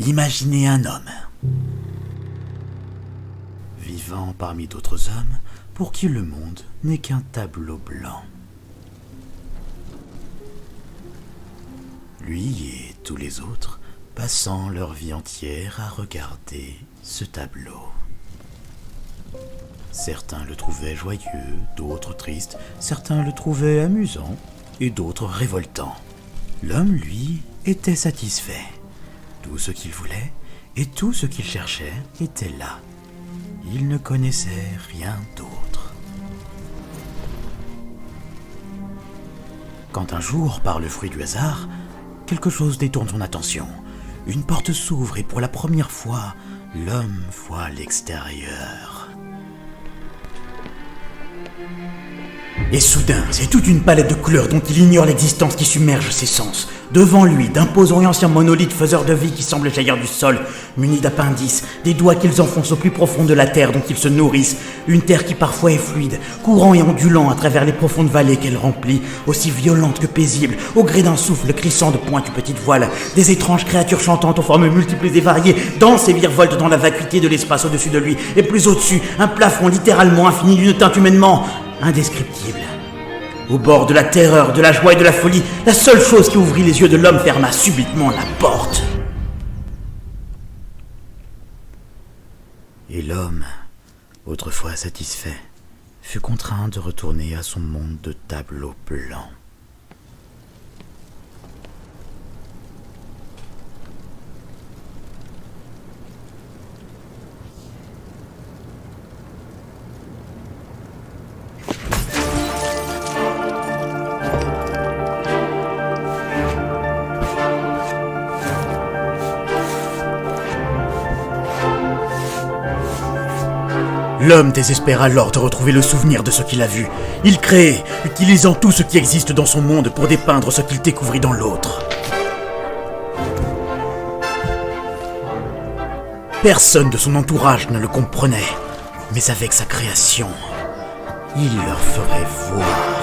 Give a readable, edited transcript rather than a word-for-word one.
Imaginez un homme, vivant parmi d'autres hommes, pour qui le monde n'est qu'un tableau blanc. Lui et tous les autres passant leur vie entière à regarder ce tableau. Certains le trouvaient joyeux, d'autres tristes, certains le trouvaient amusant et d'autres révoltant. L'homme, lui, était satisfait. Tout ce qu'il voulait et tout ce qu'il cherchait était là. Il ne connaissait rien d'autre. Quand un jour, par le fruit du hasard, quelque chose détourne son attention. Une porte s'ouvre et pour la première fois, l'homme voit l'extérieur. Et soudain, c'est toute une palette de couleurs dont il ignore l'existence qui submerge ses sens. Devant lui, d'imposants et anciens monolithes faiseurs de vie qui semblent jaillir du sol, munis d'appendices, des doigts qu'ils enfoncent au plus profond de la terre dont ils se nourrissent, une terre qui parfois est fluide, courant et ondulant à travers les profondes vallées qu'elle remplit, aussi violente que paisible, au gré d'un souffle crissant de pointes petites voiles, des étranges créatures chantantes aux formes multiples et variées, dansent et virevoltent dans la vacuité de l'espace au-dessus de lui, et plus au-dessus, un plafond littéralement infini d'une teinte humainement indescriptible. Au bord de la terreur, de la joie et de la folie, la seule chose qui ouvrit les yeux de l'homme ferma subitement la porte. Et l'homme, autrefois satisfait, fut contraint de retourner à son monde de tableaux blancs. L'homme désespère alors de retrouver le souvenir de ce qu'il a vu. Il crée, utilisant tout ce qui existe dans son monde pour dépeindre ce qu'il découvrit dans l'autre. Personne de son entourage ne le comprenait, mais avec sa création, il leur ferait voir.